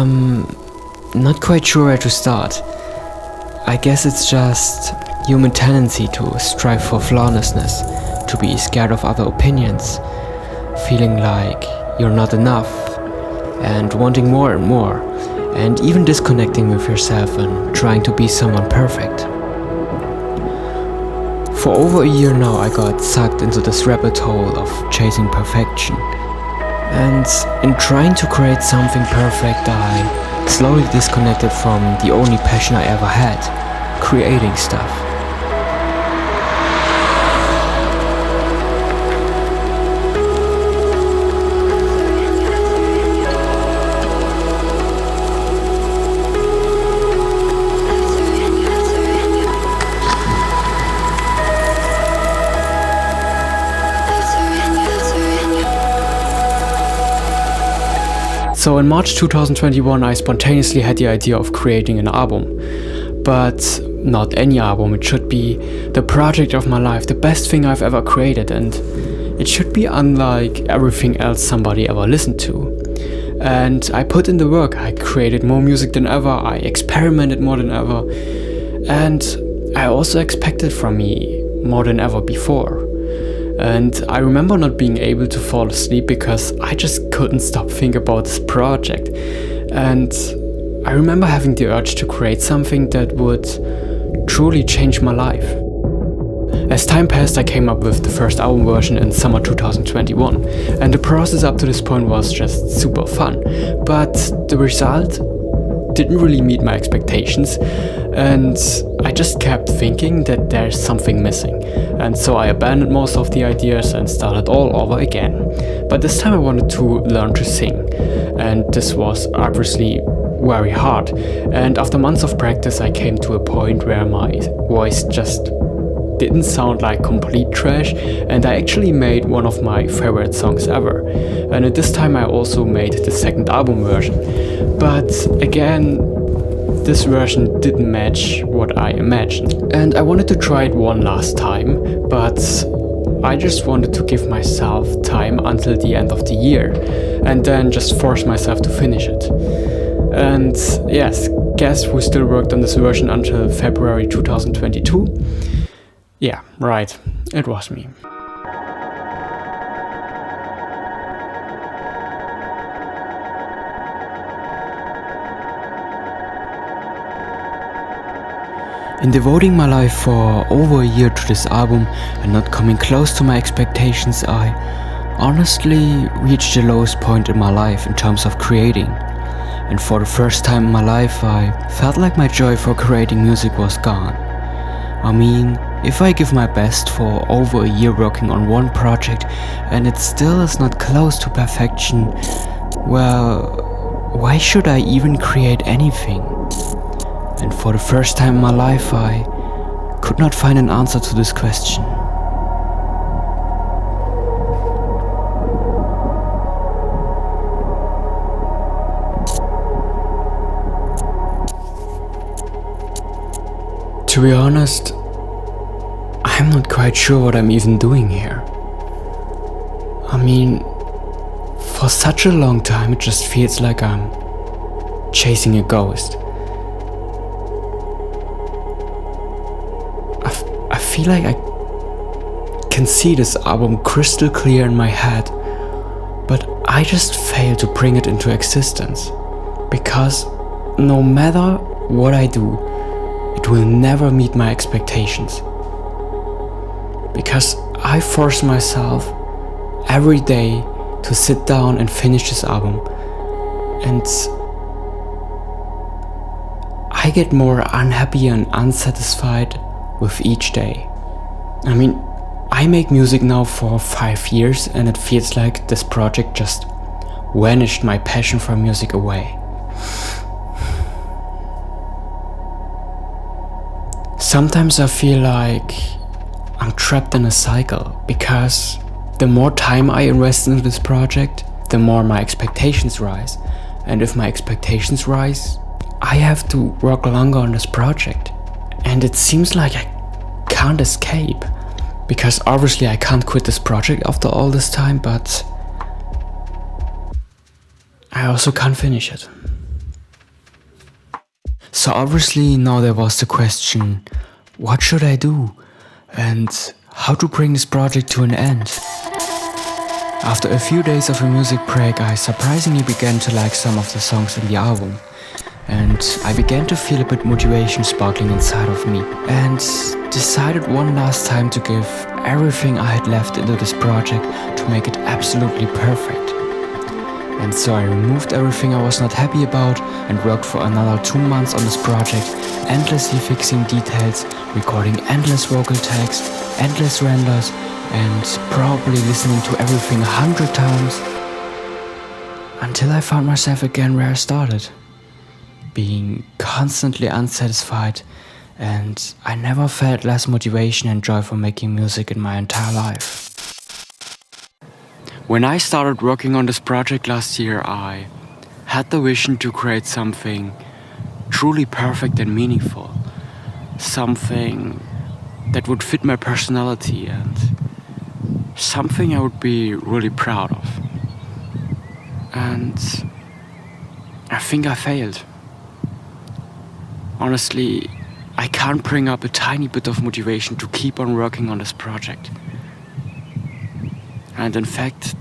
Not quite sure where to start. I guess it's just human tendency to strive for flawlessness, to be scared of other opinions, feeling like you're not enough, and wanting more and more, and even disconnecting with yourself and trying to be someone perfect. For over a year now, I got sucked into this rabbit hole of chasing perfection. And in trying to create something perfect, I slowly disconnected from the only passion I ever had, creating stuff. So in March 2021 I spontaneously had the idea of creating an album. But not any album, it should be the project of my life, the best thing I've ever created, and it should be unlike everything else somebody ever listened to. And I put in the work, I created more music than ever, I experimented more than ever, and I also expected from me more than ever before. And I remember not being able to fall asleep because I just couldn't stop thinking about this project. And I remember having the urge to create something that would truly change my life. As time passed, I came up with the first album version in summer 2021, and the process up to this point was just super fun. But the result didn't really meet my expectations, and I just kept thinking that there's something missing. And so I abandoned most of the ideas and started all over again. But this time I wanted to learn to sing, and this was obviously very hard. And after months of practice, I came to a point where my voice just didn't sound like complete trash, and I actually made one of my favorite songs ever. And at this time I also made the second album version. But again, this version didn't match what I imagined. And I wanted to try it one last time, but I just wanted to give myself time until the end of the year, and then just force myself to finish it. And yes, guess who still worked on this version until February 2022? Yeah, right, it was me. In devoting my life for over a year to this album and not coming close to my expectations, I honestly reached the lowest point in my life in terms of creating. And for the first time in my life, I felt like my joy for creating music was gone. I mean, if I give my best for over a year working on one project and it still is not close to perfection, well, why should I even create anything? And for the first time in my life, I could not find an answer to this question. To be honest, I'm not quite sure what I'm even doing here. I mean, for such a long time it just feels like I'm chasing a ghost. I feel like I can see this album crystal clear in my head, but I just fail to bring it into existence. Because no matter what I do, it will never meet my expectations. Because I force myself every day to sit down and finish this album, and I get more unhappy and unsatisfied with each day. I mean, I make music now for 5 years and it feels like this project just vanished my passion for music away. Sometimes I feel like I'm trapped in a cycle, because the more time I invest into this project, the more my expectations rise. And if my expectations rise, I have to work longer on this project. And it seems like I can't escape, because obviously I can't quit this project after all this time, but I also can't finish it. So obviously now there was the question, what should I do? And how to bring this project to an end? After a few days of a music break, I surprisingly began to like some of the songs in the album. And I began to feel a bit motivation sparkling inside of me. And decided one last time to give everything I had left into this project to make it absolutely perfect. And so I removed everything I was not happy about and worked for another 2 months on this project, endlessly fixing details, recording endless vocal tags, endless renders, and probably listening to everything 100 times, until I found myself again where I started, being constantly unsatisfied, and I never felt less motivation and joy for making music in my entire life. When I started working on this project last year, I had the vision to create something truly perfect and meaningful. Something that would fit my personality and something I would be really proud of. And I think I failed. Honestly, I can't bring up a tiny bit of motivation to keep on working on this project. And in fact,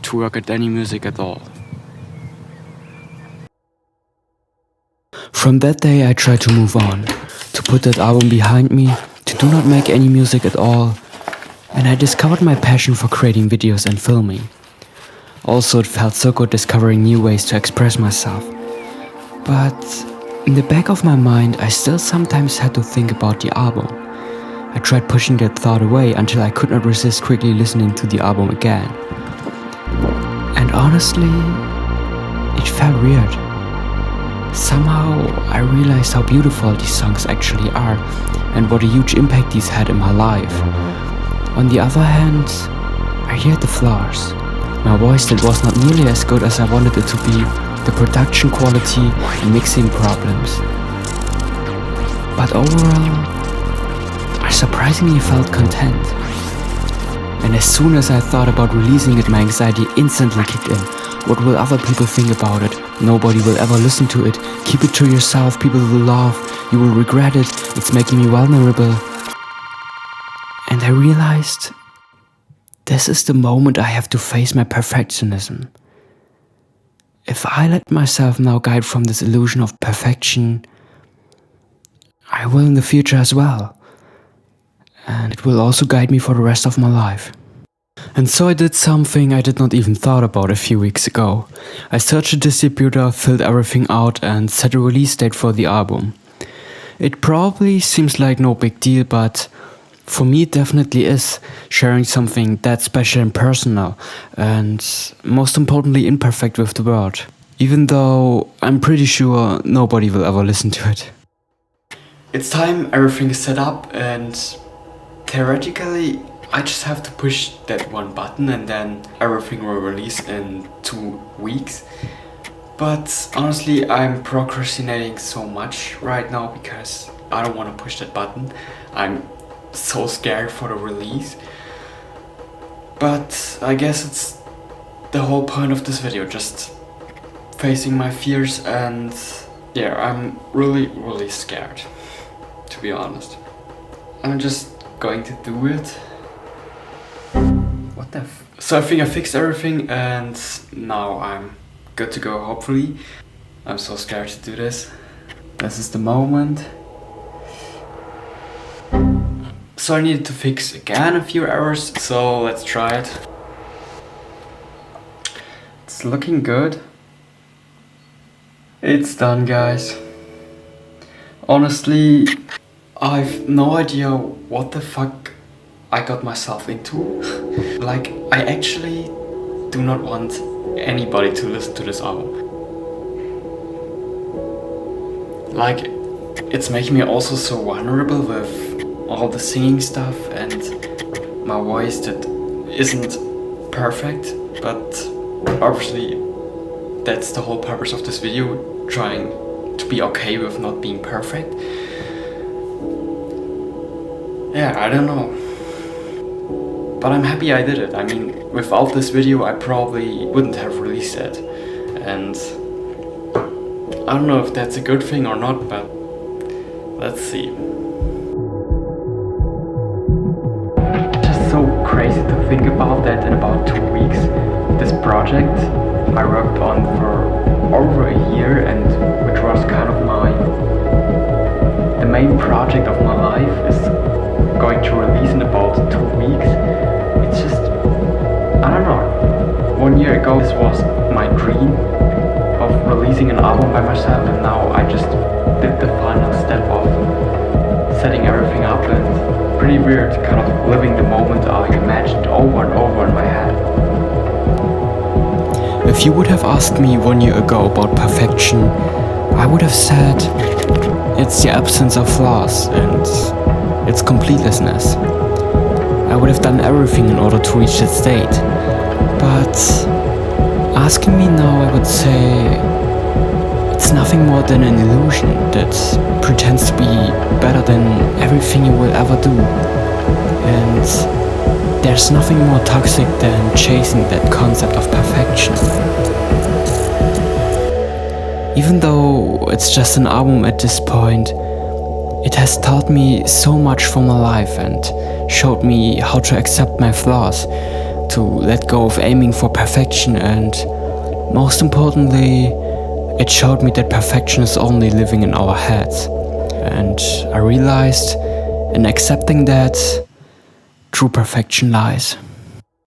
to work at any music at all. From that day I tried to move on, to put that album behind me, to do not make any music at all, and I discovered my passion for creating videos and filming. Also, it felt so good discovering new ways to express myself. But in the back of my mind, I still sometimes had to think about the album. I tried pushing that thought away until I could not resist quickly listening to the album again. And honestly, it felt weird. Somehow I realized how beautiful these songs actually are and what a huge impact these had in my life. On the other hand, I heard the flaws. My voice that was not nearly as good as I wanted it to be, the production quality and mixing problems. But overall, I surprisingly felt content. And as soon as I thought about releasing it, my anxiety instantly kicked in. What will other people think about it? Nobody will ever listen to it. Keep it to yourself, people will laugh, you will regret it, it's making me vulnerable. And I realized, this is the moment I have to face my perfectionism. If I let myself now guide from this illusion of perfection, I will in the future as well. And it will also guide me for the rest of my life. And so I did something I did not even thought about a few weeks ago. I searched a distributor, filled everything out and set a release date for the album. It probably seems like no big deal, but for me it definitely is, sharing something that special and personal and most importantly imperfect with the world. Even though I'm pretty sure nobody will ever listen to it. It's time, everything is set up, and theoretically I just have to push that one button and then everything will release in 2 weeks. But honestly, I'm procrastinating so much right now because I don't want to push that button. I'm so scared for the release. But I guess it's the whole point of this video, just facing my fears, and yeah, I'm really scared, to be honest. I'm just going to do it. What the f... So I think I fixed everything and now I'm good to go, hopefully. I'm so scared to do this. This is the moment. So I needed to fix again a few errors, so let's try it. It's looking good. It's done, guys. Honestly, I've no idea what the fuck I got myself into. Like, I actually do not want anybody to listen to this album. Like, it's making me also so vulnerable with all the singing stuff and my voice that isn't perfect, but obviously that's the whole purpose of this video, trying to be okay with not being perfect. Yeah, I don't know. But I'm happy I did it. I mean, without this video I probably wouldn't have released it. And I don't know if that's a good thing or not, but let's see. Just so crazy to think about that in about 2 weeks, this project I worked on for over a year, and which was kind of the main project of my life, is going to release in about 2 weeks. It's just, I don't know. 1 year ago this was my dream of releasing an album by myself, and now I just did the final step of setting everything up, and pretty weird, kind of living the moment I imagined over and over in my head. If you would have asked me 1 year ago about perfection, I would have said it's the absence of flaws and its completeness. I would have done everything in order to reach that state. But asking me now, I would say it's nothing more than an illusion that pretends to be better than everything you will ever do. And there's nothing more toxic than chasing that concept of perfection. Even though it's just an album at this point, it has taught me so much for my life and showed me how to accept my flaws, to let go of aiming for perfection, and most importantly, it showed me that perfection is only living in our heads. And I realized in accepting that true perfection lies.